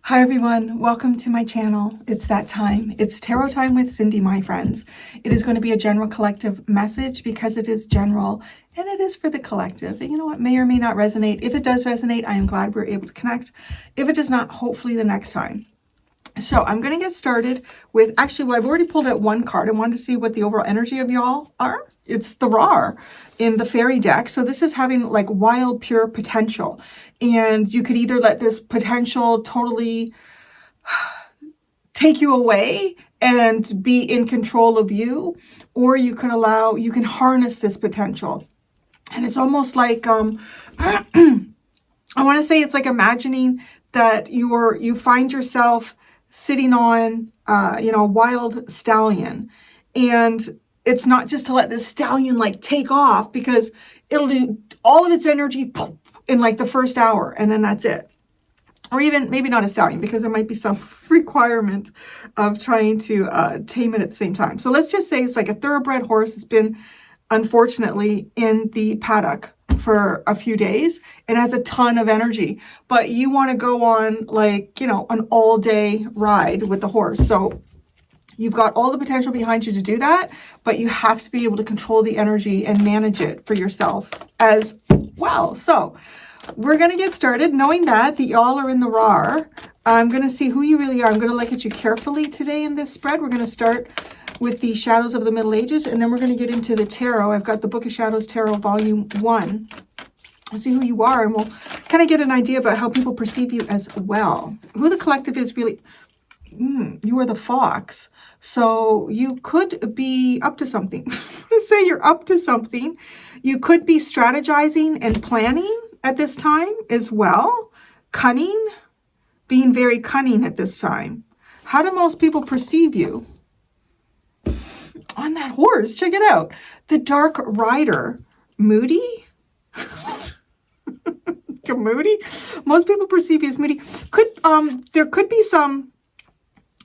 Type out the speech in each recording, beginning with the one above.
Hi everyone, welcome to my channel. It's that time. It's tarot time with Cindy, my friends. It is going to be a general collective message because it is general and it is for the collective. And you know what, may or may not resonate. If it does resonate, I am glad we're able to connect. If it does not, hopefully the next time. So I'm going to get started with, I've already pulled out one card. I wanted to see what the overall energy of y'all are. It's the RAR in the fairy deck. So this is having like wild, pure potential. And you could either let this potential totally take you away and be in control of you, or you can harness this potential. And it's almost like, I want to say it's like imagining that you find yourself sitting on, a wild stallion. And it's not just to let this stallion like take off, because it'll do all of its energy in like the first hour and then that's it. Or even maybe not a stallion, because there might be some requirement of trying to tame it at the same time. So let's just say it's like a thoroughbred horse that's been, unfortunately, in the paddock for a few days and has a ton of energy. But you want to go on like, an all-day ride with the horse. So you've got all the potential behind you to do that, but you have to be able to control the energy and manage it for yourself as well. So we're going to get started knowing that y'all are in the RAR. I'm going to see who you really are. I'm going to look at you carefully today in this spread. We're going to start with the Shadows of the Middle Ages, and then we're going to get into the Tarot. I've got the Book of Shadows Tarot Volume 1. I'll see who you are, and we'll kind of get an idea about how people perceive you as well. Who the collective is really... you are the Fox. So you could be up to something. Let's say you're up to something. You could be strategizing and planning at this time as well. Cunning. Being very cunning at this time. How do most people perceive you? On that horse, check it out. The Dark Rider. Moody? Moody? Most people perceive you as moody. There could be some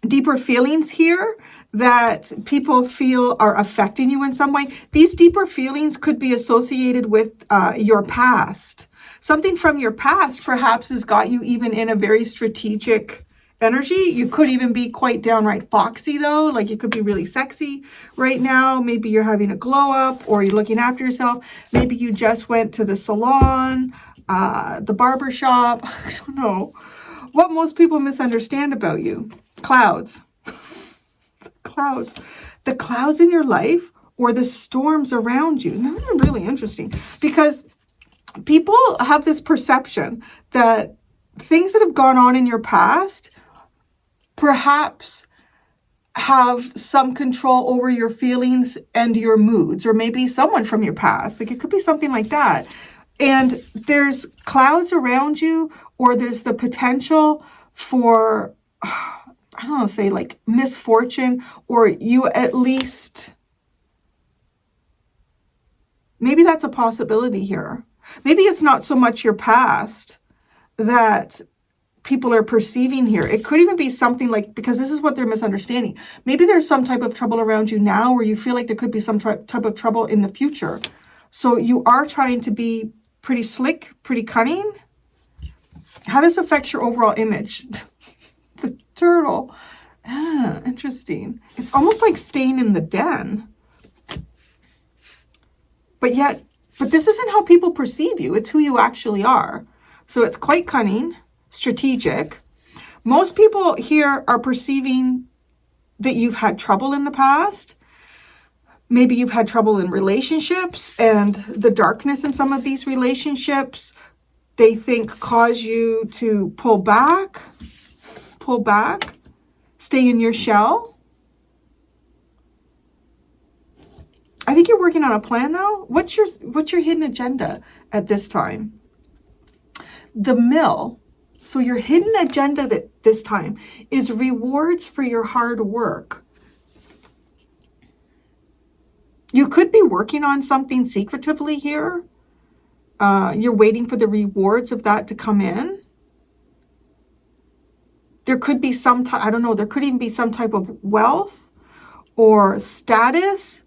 deeper feelings here that people feel are affecting you in some way. These deeper feelings could be associated with your past. Something from your past perhaps has got you even in a very strategic energy. You could even be quite downright foxy though. Like you could be really sexy right now. Maybe you're having a glow up, or you're looking after yourself. Maybe you just went to the salon, the barber shop. I don't know. What most people misunderstand about you. Clouds. Clouds. The clouds in your life or the storms around you. Now, that's really interesting, because people have this perception that things that have gone on in your past perhaps have some control over your feelings and your moods, or maybe someone from your past. Like it could be something like that. And there's clouds around you, or there's the potential for, I don't know, say like misfortune, or you at least, maybe that's a possibility here. Maybe it's not so much your past that people are perceiving here. It could even be something like, because this is what they're misunderstanding. Maybe there's some type of trouble around you now, or you feel like there could be some type of trouble in the future. So you are trying to be pretty slick, pretty cunning. How does this affect your overall image? The turtle. Interesting. It's almost like staying in the den. But this isn't how people perceive you. It's who you actually are. So it's quite cunning, strategic. Most people here are perceiving that you've had trouble in the past. Maybe you've had trouble in relationships, and the darkness in some of these relationships, they think cause you to pull back, stay in your shell. I think you're working on a plan though. What's your hidden agenda at this time? The Mill. So your hidden agenda this time is rewards for your hard work. You could be working on something secretively here. You're waiting for the rewards of that to come in. There could be there could even be some type of wealth or status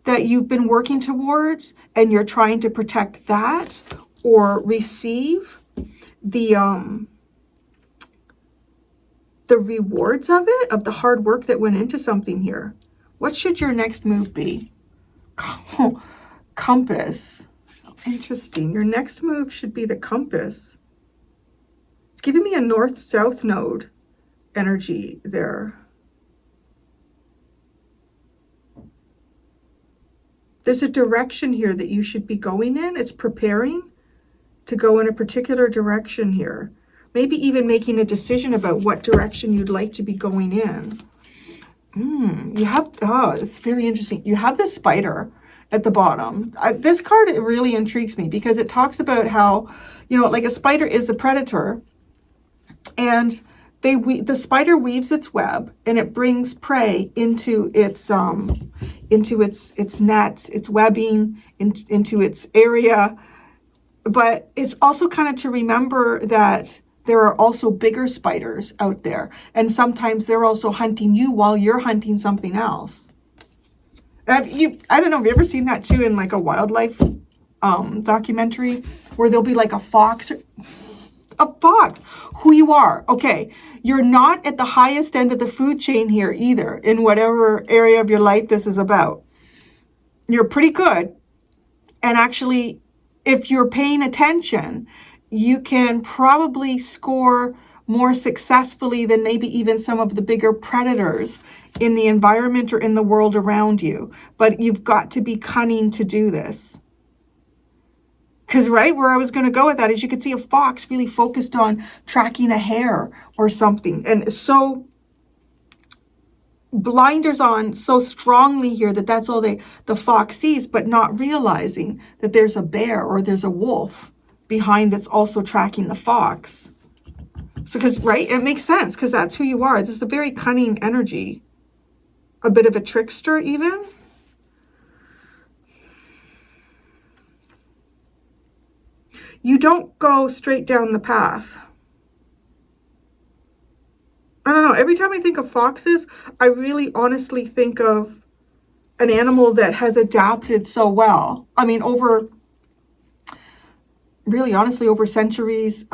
that you've been working towards, and you're trying to protect that or receive the the rewards of it, of the hard work that went into something here. What should your next move be? Compass. Interesting. Your next move should be the compass. It's giving me a north-south node energy there. There's a direction here that you should be going in. It's preparing to go in a particular direction here. Maybe even making a decision about what direction you'd like to be going in. You have, oh, it's very interesting. You have the spider at the bottom. This card, it really intrigues me because it talks about how, you know, like a spider is a predator, and the spider weaves its web and it brings prey into its nets, its webbing, into its area. But it's also kind of to remember that there are also bigger spiders out there, and sometimes they're also hunting you while you're hunting something else. I don't know, have you ever seen that too in like a wildlife documentary where there'll be like a fox? A fox, who you are. Okay, you're not at the highest end of the food chain here either, in whatever area of your life this is about. You're pretty good. And actually, if you're paying attention, you can probably score more successfully than maybe even some of the bigger predators in the environment or in the world around you. But you've got to be cunning to do this. Because right where I was going to go with that is you could see a fox really focused on tracking a hare or something. And so blinders on so strongly here that that's all the fox sees, but not realizing that there's a bear or there's a wolf behind that's also tracking the fox. So because, right, it makes sense because that's who you are. This is a very cunning energy. A bit of a trickster even. You don't go straight down the path. I don't know. Every time I think of foxes, I really honestly think of an animal that has adapted so well. I mean, really honestly, over centuries,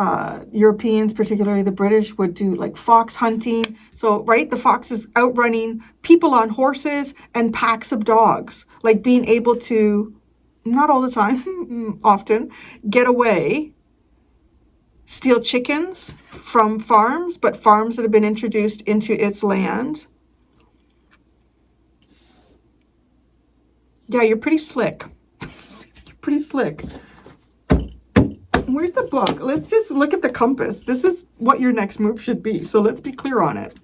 Europeans, particularly the British, would do like fox hunting. So, right, the fox is outrunning people on horses and packs of dogs, like being able to, not all the time, often, get away, steal chickens from farms, but farms that have been introduced into its land. Yeah, you're pretty slick. You're pretty slick. Where's the book? Let's just look at the compass. This is what your next move should be, so let's be clear on it.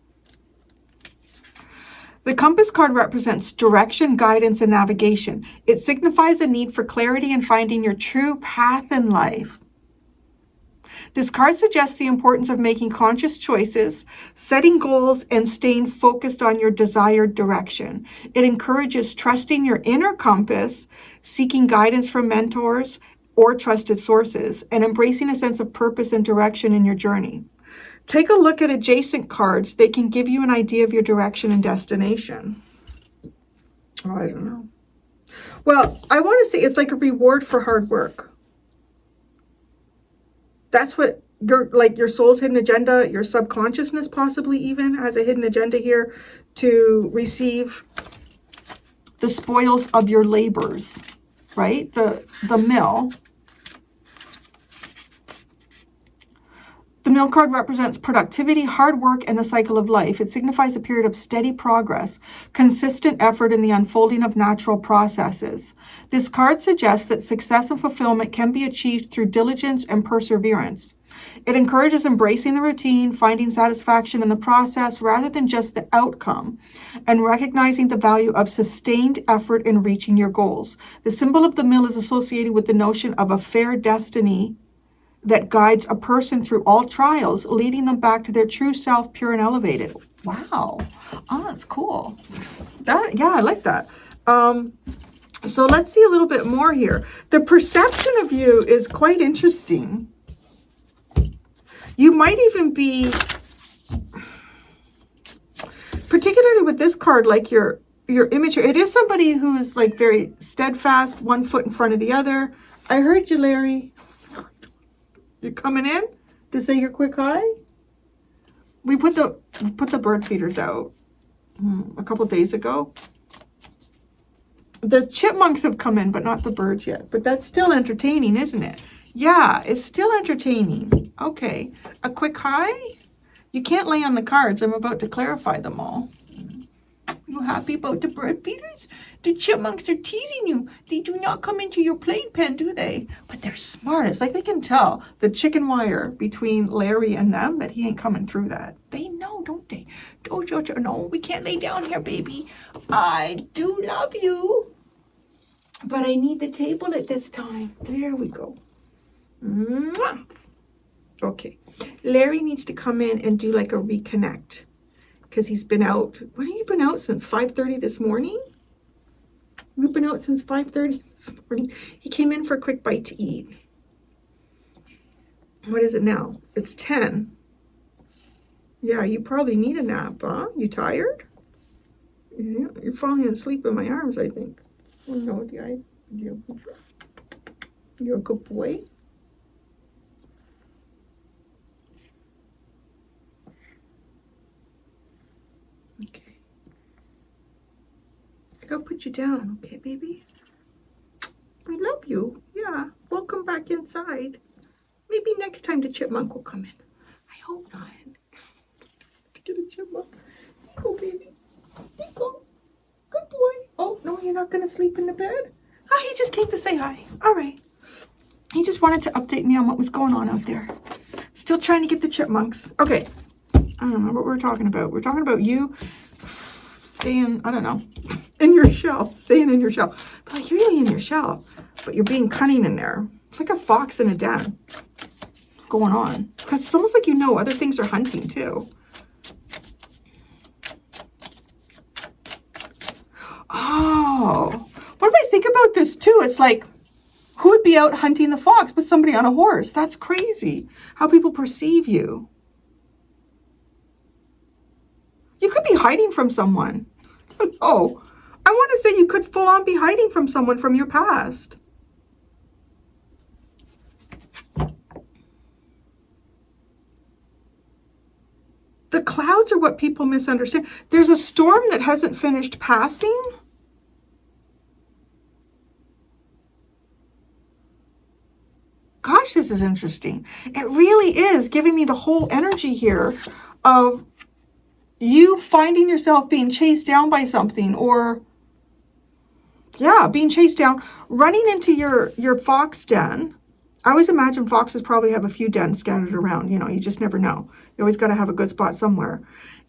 The compass card represents direction, guidance, and navigation. It signifies a need for clarity in finding your true path in life. This card suggests the importance of making conscious choices, setting goals, and staying focused on your desired direction. It encourages trusting your inner compass, seeking guidance from mentors or trusted sources, and embracing a sense of purpose and direction in your journey. Take a look at adjacent cards. They can give you an idea of your direction and destination. Oh, I don't know. Well, I want to say it's like a reward for hard work. That's what your soul's hidden agenda, your subconsciousness possibly even has a hidden agenda here to receive the spoils of your labors, right? The mill. The mill card represents productivity, hard work, and the cycle of life. It signifies a period of steady progress, consistent effort in the unfolding of natural processes. This card suggests that success and fulfillment can be achieved through diligence and perseverance. It encourages embracing the routine, finding satisfaction in the process rather than just the outcome, and recognizing the value of sustained effort in reaching your goals. The symbol of the mill is associated with the notion of a fair destiny that guides a person through all trials, leading them back to their true self, pure and elevated. Wow. Oh, that's cool. Yeah, I like that. So let's see a little bit more here. The perception of you is quite interesting. You might even be, particularly with this card, like your image, it is somebody who's like very steadfast, one foot in front of the other. I heard you, Larry. You're coming in to say your quick hi? We put the bird feeders out a couple days ago. The chipmunks have come in, but not the birds yet. But that's still entertaining, isn't it? Yeah, it's still entertaining. Okay, a quick hi? You can't lay on the cards. I'm about to clarify them all. You happy about the bird feeders? The chipmunks are teasing you. They do not come into your playpen, do they? But they're smart. It's like they can tell the chicken wire between Larry and them that he ain't coming through that. They know, don't they? Jojo, no, we can't lay down here, baby. I do love you. But I need the table at this time. There we go. Mwah. Okay. Larry needs to come in and do like a reconnect. Because he's been out. When have you been out since? 5:30 this morning? We've been out since 5:30 this morning. He came in for a quick bite to eat. What is it now? It's 10. Yeah, you probably need a nap, huh? You tired? Yeah, you're falling asleep in my arms, I think. Oh no, you're a good boy. Okay. I gotta put you down, okay, baby? I love you. Yeah. Welcome back inside. Maybe next time the chipmunk will come in. I hope not. Get a chipmunk. There you go, baby. There you go. Good boy. Oh, no, you're not gonna sleep in the bed? Oh, he just came to say hi. All right. He just wanted to update me on what was going on out there. Still trying to get the chipmunks. Okay. I don't know what we're talking about. We're talking about you staying, I don't know, in your shell. Staying in your shell. But like, you're really in your shell. But you're being cunning in there. It's like a fox in a den. What's going on? Because it's almost like you know other things are hunting too. Oh. What do I think about this too? It's like, who would be out hunting the fox but somebody on a horse? That's crazy. How people perceive you. You could be hiding from someone. Oh, I want to say you could full on be hiding from someone from your past. The clouds are what people misunderstand. There's a storm that hasn't finished passing. Gosh, this is interesting. It really is giving me the whole energy here of you finding yourself being chased down by something, or yeah, being chased down, running into your fox den. I always imagine foxes probably have a few dens scattered around. You know, you just never know. You always got to have a good spot somewhere.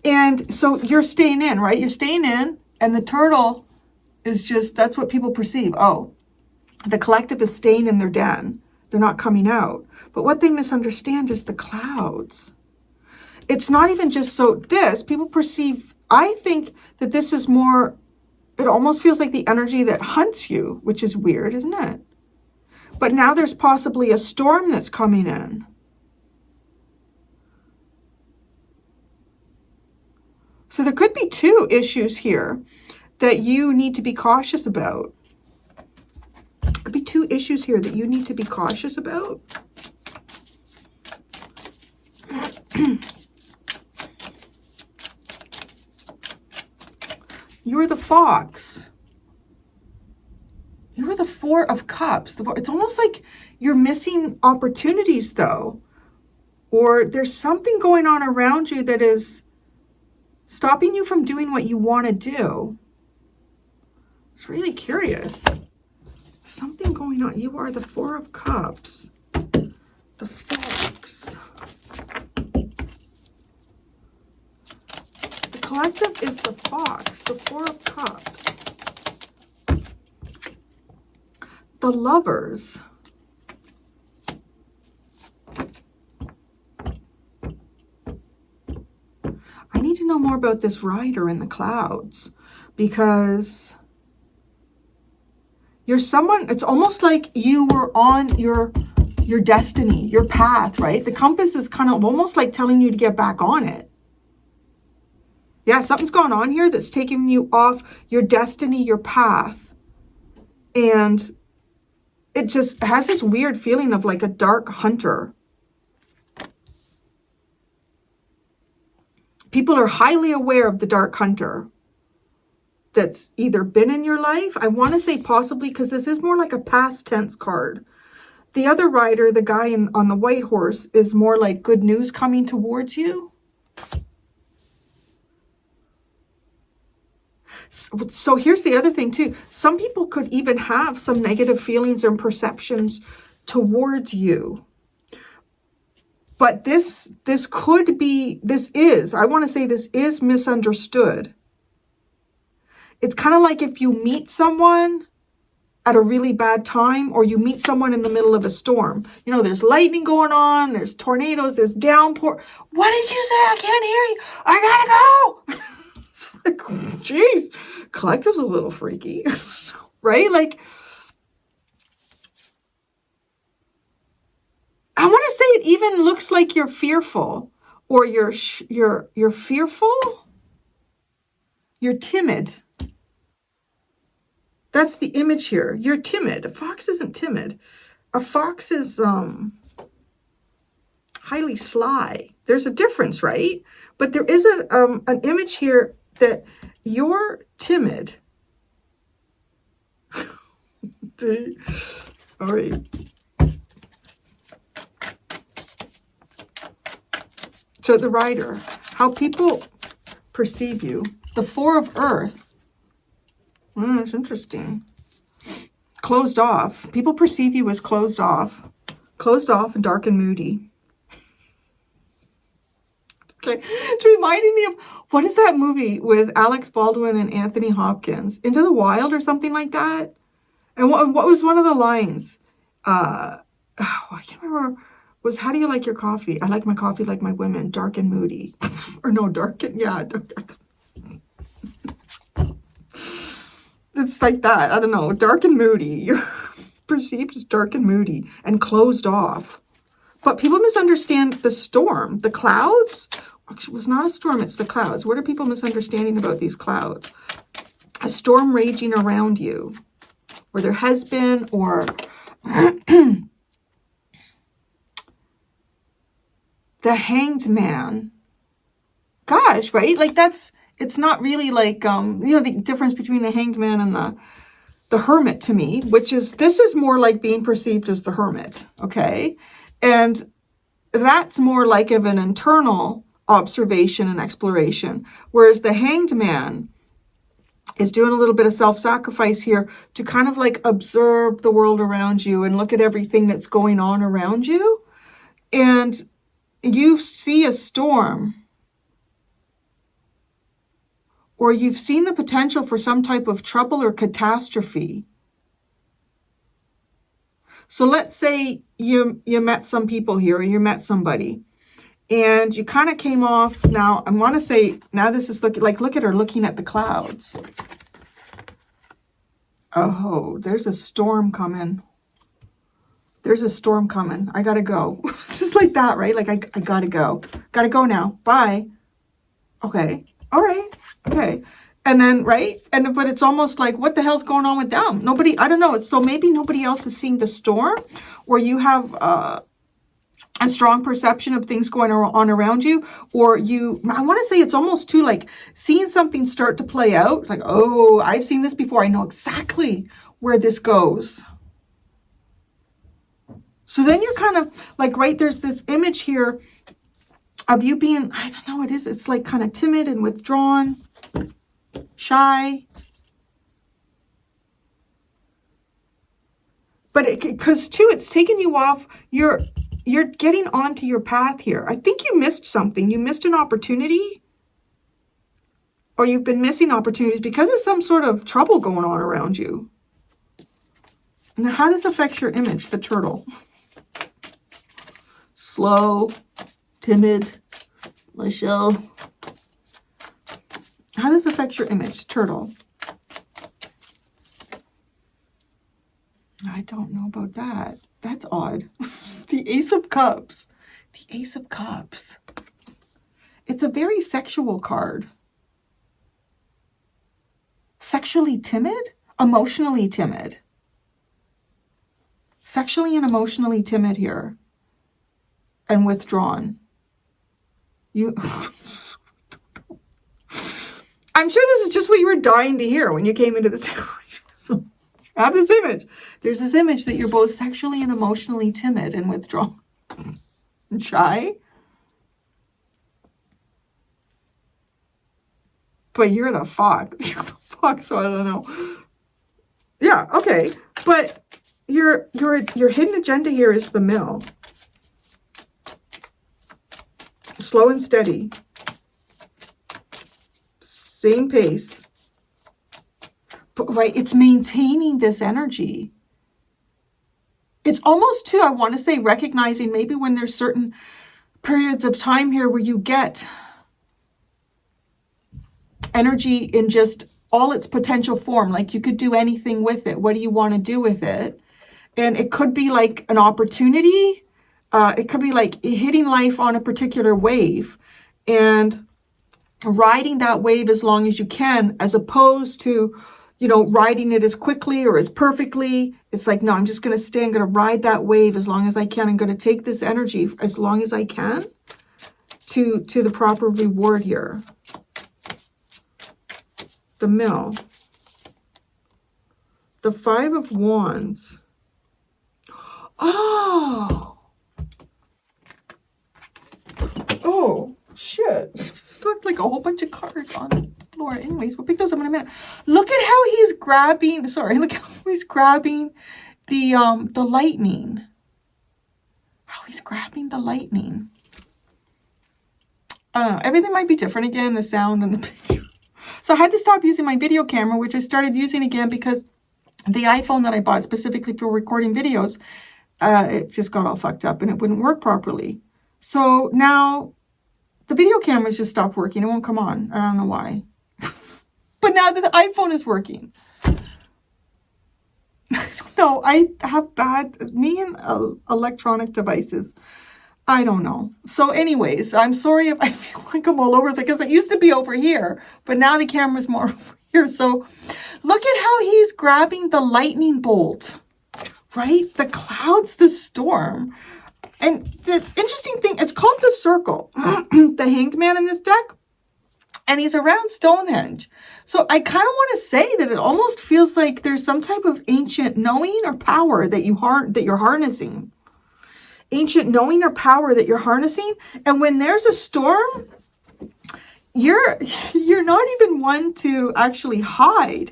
And so you're staying in, right? You're staying in, and the turtle is just, that's what people perceive. Oh, the collective is staying in their den. They're not coming out. But what they misunderstand is the clouds. It's not even just so this, people perceive, I think that this is more, it almost feels like the energy that hunts you, which is weird, isn't it? But now there's possibly a storm that's coming in. So there could be two issues here that you need to be cautious about. Could be two issues here that you need to be cautious about. You're the fox. You were the Four of Cups. It's almost like you're missing opportunities, though. Or there's something going on around you that is stopping you from doing what you want to do. It's really curious. Something going on. You are the Four of Cups. The fox. The collective is the fox. The Four of Cups. The Lovers. I need to know more about this rider in the clouds, because you're someone, it's almost like you were on your destiny, your path, right? The compass is kind of almost like telling you to get back on it. Yeah, something's going on here that's taking you off your destiny, your path. And it just has this weird feeling of like a dark hunter. People are highly aware of the dark hunter that's either been in your life. I want to say possibly, because this is more like a past tense card. The other rider, the guy on the white horse, is more like good news coming towards you. So here's the other thing too. Some people could even have some negative feelings and perceptions towards you. But this could be, I want to say this is misunderstood. It's kind of like if you meet someone at a really bad time, or you meet someone in the middle of a storm. You know, there's lightning going on, there's tornadoes, there's downpour. What did you say? I can't hear you. I gotta go. It's like, jeez, collective's a little freaky, right? Like, I want to say it even looks like you're fearful, or you're fearful. You're timid. That's the image here. You're timid. A fox isn't timid. A fox is highly sly. There's a difference, right? But there is an image here that you're timid. All right. So the rider, how people perceive you. The Four of Earth. That's interesting. Closed off. People perceive you as closed off. Closed off and dark and moody. Okay. It's reminding me of, what is that movie with Alex Baldwin and Anthony Hopkins? Into the Wild or something like that? And what was one of the lines? I can't remember. Was, how do you like your coffee? I like my coffee like my women, dark and moody. Or no, dark and, yeah. It's like that. I don't know. Dark and moody. You're perceived as dark and moody and closed off. But people misunderstand the storm. The clouds? Actually, it was not a storm. It's the clouds. What are people misunderstanding about these clouds? A storm raging around you. Or there has been, or the Hanged Man. Gosh, right? Like that's, it's not really like, the difference between the Hanged Man and the Hermit to me, which is, this is more like being perceived as the Hermit, okay? And that's more like of an internal observation and exploration, whereas the Hanged Man is doing a little bit of self-sacrifice here to kind of like observe the world around you and look at everything that's going on around you. And you see a storm, or you've seen the potential for some type of trouble or catastrophe. So let's say you met some people here, or you met somebody, and you kind of came off. Now, I want to say, now this is looking like, look at her looking at the clouds. Oh, there's a storm coming. There's a storm coming. I got to go. It's just like that, right? Like, I got to go. Got to go now. Bye. Okay. All right. Okay. And then, right? But it's almost like, what the hell's going on with them? Nobody, I don't know. So maybe nobody else is seeing the storm, or you have a strong perception of things going on around you, or I want to say it's almost too like seeing something start to play out. It's like, oh, I've seen this before. I know exactly where this goes. So then you're kind of like, right, there's this image here of you being, I don't know what it is. It's like kind of timid and withdrawn, shy. But because too, it's taken you off, you're getting onto your path here. I think you missed something. You missed an opportunity, or you've been missing opportunities because of some sort of trouble going on around you. Now, how does this affect your image, the turtle? Slow, timid, Michelle. How does this affect your image, turtle? I don't know about that. That's odd. The Ace of Cups. The Ace of Cups. It's a very sexual card. Sexually timid? Emotionally timid. Sexually and emotionally timid here. And withdrawn. You I'm sure this is just what you were dying to hear when you came into this. So I have this image. There's this image that you're both sexually and emotionally timid and withdrawn and shy. But you're the fox. You're the fox, so I don't know. Yeah, okay. But your hidden agenda here is the mill. Slow and steady. Same pace. But, right, it's maintaining this energy. It's almost too, I want to say, recognizing maybe when there's certain periods of time here where you get energy in just all its potential form, like you could do anything with it. What do you want to do with it? And it could be like an opportunity. It could be like hitting life on a particular wave and riding that wave as long as you can, as opposed to, you know, riding it as quickly or as perfectly. It's like, no, I'm just going to stay. I'm going to ride that wave as long as I can. I'm going to take this energy as long as I can to the proper reward here. The mill. The Five of Wands. Oh. Oh, shit. It's like a whole bunch of cards on the floor. Anyways, we'll pick those up in a minute. Look at how he's grabbing, look how he's grabbing the lightning. How he's grabbing the lightning. I don't know. Everything might be different again, the sound and the picture. So I had to stop using my video camera, which I started using again because the iPhone that I bought specifically for recording videos, it just got all fucked up and it wouldn't work properly. So now the video cameras just stopped working. It won't come on. I don't know why. But now that the iPhone is working. No, I have me and electronic devices. I don't know. So anyways, I'm sorry if I feel like I'm all over because it used to be over here, but now the camera's more over here. So look at how he's grabbing the lightning bolt, right? The clouds, the storm. And the interesting thing, it's called the circle, the hanged man in this deck, and he's around Stonehenge. So I kind of want to say that it almost feels like there's some type of ancient knowing or power that you're harnessing. Ancient knowing or power that you're harnessing. And when there's a storm, you're not even one to actually hide.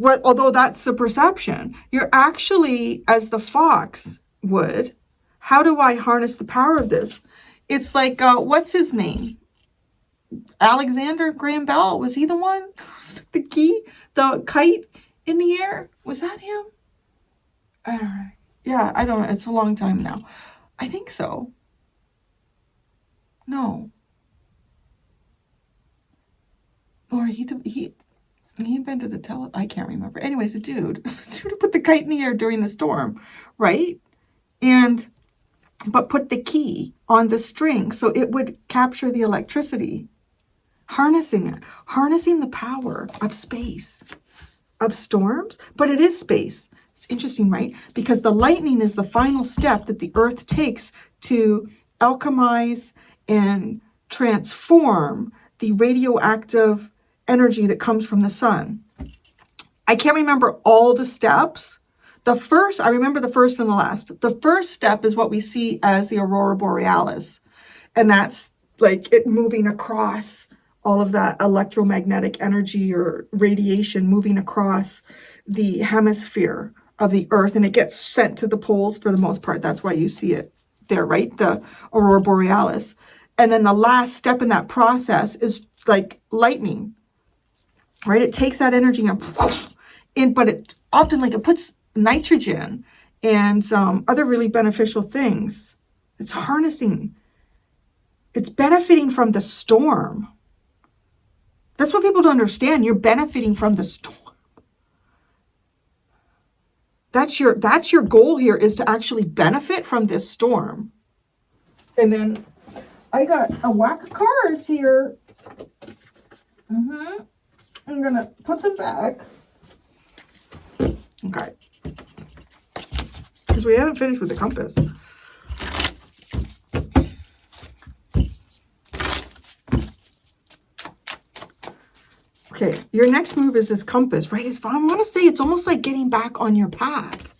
Although that's the perception. You're actually, as the fox would, how do I harness the power of this? It's like, what's his name? Alexander Graham Bell. Was he the one? The key? The kite in the air? Was that him? All right. Yeah, I don't know. It's a long time now. I think so. No. Or he invented the I can't remember. Anyways, the dude who put the kite in the air during the storm, right? But put the key on the string so it would capture the electricity. Harnessing it. Harnessing the power of space. Of storms. But it is space. It's interesting, right? Because the lightning is the final step that the earth takes to alchemize and transform the radioactive energy that comes from the sun. I can't remember all the steps. I remember the first and the last. The first step is what we see as the aurora borealis. And that's like it moving across all of that electromagnetic energy or radiation moving across the hemisphere of the earth. And it gets sent to the poles for the most part. That's why you see it there, right? The aurora borealis. And then the last step in that process is like lightning, right? It takes that energy but it often it puts nitrogen and other really beneficial things. It's harnessing. It's benefiting from the storm. That's what people don't understand. You're benefiting from the storm. That's your goal here, is to actually benefit from this storm. And then I got a whack of cards here. I'm going to put them back. Okay. Because we haven't finished with the compass. Okay, your next move is this compass, right? I want to say it's almost like getting back on your path.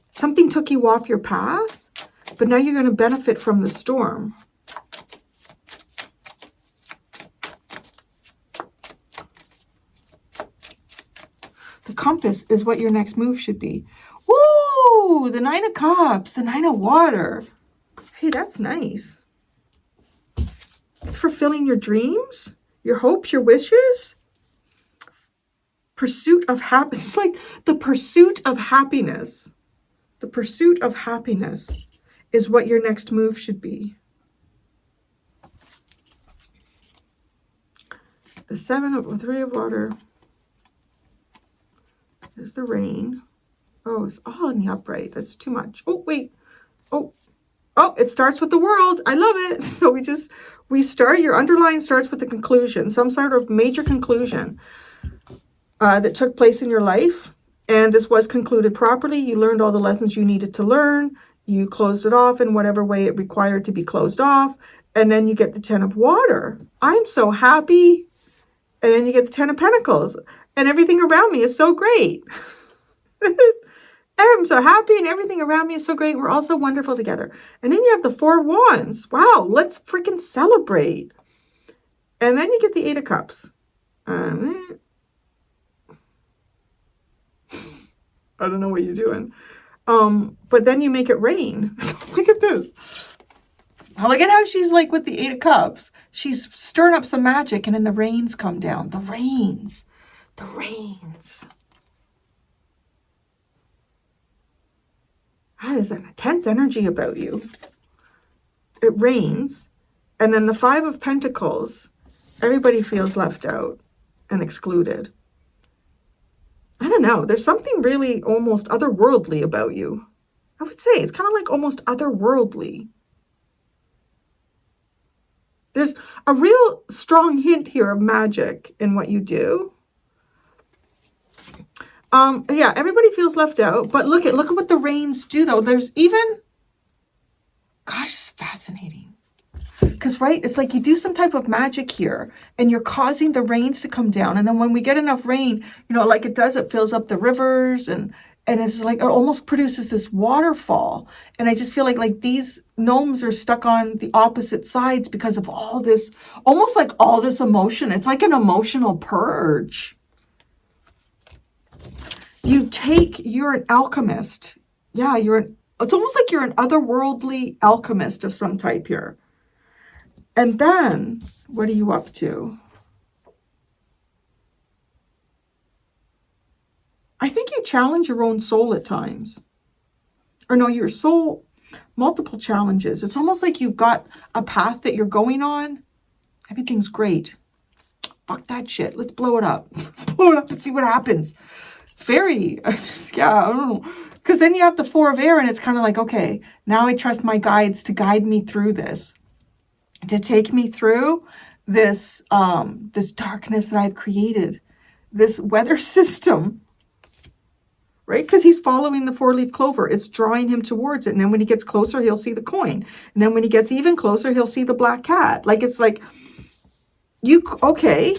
Something took you off your path, but now you're going to benefit from the storm. The compass is what your next move should be. Woo! The Nine of Cups, the Nine of Water. Hey, that's nice. It's fulfilling your dreams, your hopes, your wishes. Pursuit of happiness. It's like the pursuit of happiness. The pursuit of happiness is what your next move should be. The Three of Water. There's the rain. Oh, it's all in the upright. That's too much. Oh, wait. Oh, it starts with the world. I love it. So we start, your underline starts with the conclusion, some sort of major conclusion that took place in your life. And this was concluded properly. You learned all the lessons you needed to learn. You closed it off in whatever way it required to be closed off. And then you get the Ten of Water. I'm so happy. And then you get the Ten of Pentacles. And everything around me is so great. I'm so happy and everything around me is so great. We're all so wonderful together. And then you have the Four of Wands. Wow, let's freaking celebrate. And then you get the Eight of Cups. I don't know what you're doing. But then you make it rain. Look at this. Look at how she's like with the Eight of Cups. She's stirring up some magic and then the rains come down. The rains. The rains. There's an intense energy about you. It rains. And then the Five of Pentacles. Everybody feels left out and excluded. I don't know. There's something really almost otherworldly about you. I would say it's kind of like almost otherworldly. There's a real strong hint here of magic in what you do. Yeah, everybody feels left out, but look at what the rains do though. There's even, gosh, it's fascinating. Because, right, it's like you do some type of magic here and you're causing the rains to come down. And then when we get enough rain, like it does, it fills up the rivers and it's like, it almost produces this waterfall. And I just feel like these gnomes are stuck on the opposite sides because of all this, almost like all this emotion. It's like an emotional purge. You're an alchemist. Yeah, it's almost like you're an otherworldly alchemist of some type here. And then, what are you up to? I think you challenge your own soul at times. Or no, your soul, multiple challenges. It's almost like you've got a path that you're going on. Everything's great. Fuck that shit. Let's blow it up. Let's blow it up and see what happens. It's very, yeah, I don't know. Because then you have the Four of Air and it's kind of like, okay, now I trust my guides to guide me through this. To take me through this, this darkness that I've created. This weather system. Right? Because he's following the four-leaf clover. It's drawing him towards it. And then when he gets closer, he'll see the coin. And then when he gets even closer, he'll see the black cat. Like, it's like, okay.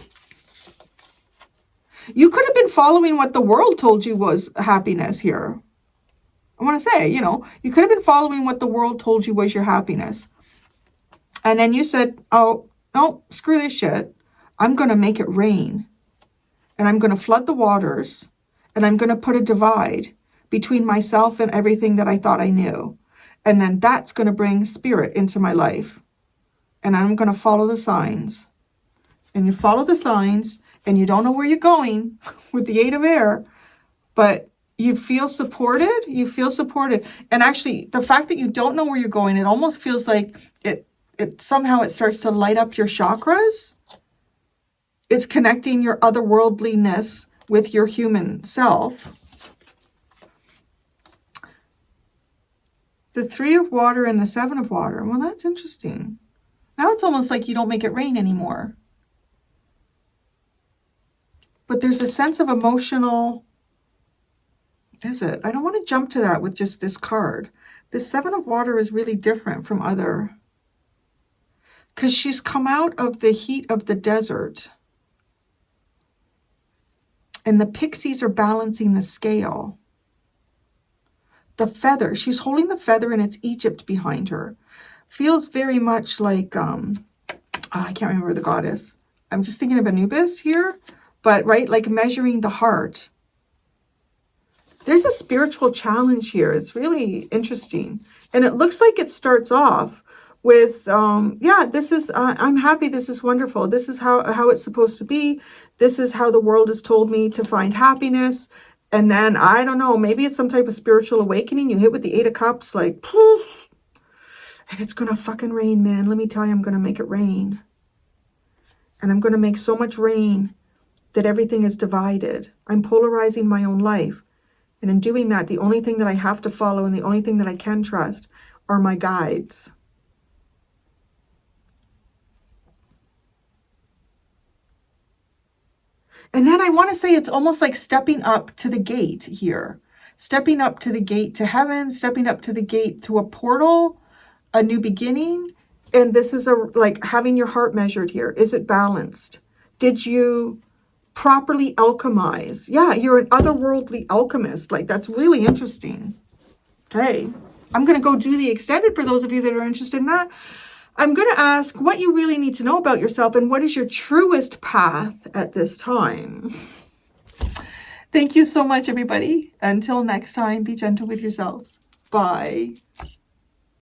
You could have been following what the world told you was happiness here. I want to say, you could have been following what the world told you was your happiness. And then you said, oh, no, screw this shit. I'm going to make it rain. And I'm going to flood the waters. And I'm going to put a divide between myself and everything that I thought I knew. And then that's going to bring spirit into my life. And I'm going to follow the signs. And you follow the signs. And you don't know where you're going with the Eight of Air, but you feel supported. You feel supported. And actually, the fact that you don't know where you're going, it almost feels like it somehow it starts to light up your chakras. It's connecting your otherworldliness with your human self. The Three of Water and the Seven of Water. Well, that's interesting. Now it's almost like you don't make it rain anymore. But there's a sense of emotional, is it? I don't want to jump to that with just this card. The Seven of Water is really different from other, because she's come out of the heat of the desert. And the pixies are balancing the scale. The feather, she's holding the feather and it's Egypt behind her. Feels very much like, I can't remember the goddess. I'm just thinking of Anubis here, but right, like measuring the heart. There's a spiritual challenge here. It's really interesting. And it looks like it starts off with, yeah, this is, I'm happy, this is wonderful. This is how it's supposed to be. This is how the world has told me to find happiness. And then, I don't know, maybe it's some type of spiritual awakening. You hit with the 8 of Cups, like, poof, and it's going to fucking rain, man. Let me tell you, I'm going to make it rain. And I'm going to make so much rain that everything is divided. I'm polarizing my own life. And in doing that, the only thing that I have to follow and the only thing that I can trust are my guides. And then I want to say it's almost like stepping up to the gate here. Stepping up to the gate to heaven, stepping up to the gate to a portal, a new beginning. And this is like having your heart measured here. Is it balanced? Did you properly alchemize? Yeah, you're an otherworldly alchemist. Like, that's really interesting. Okay. I'm going to go do the extended for those of you that are interested in that. I'm going to ask what you really need to know about yourself and what is your truest path at this time. Thank you so much, everybody. Until next time, be gentle with yourselves. Bye.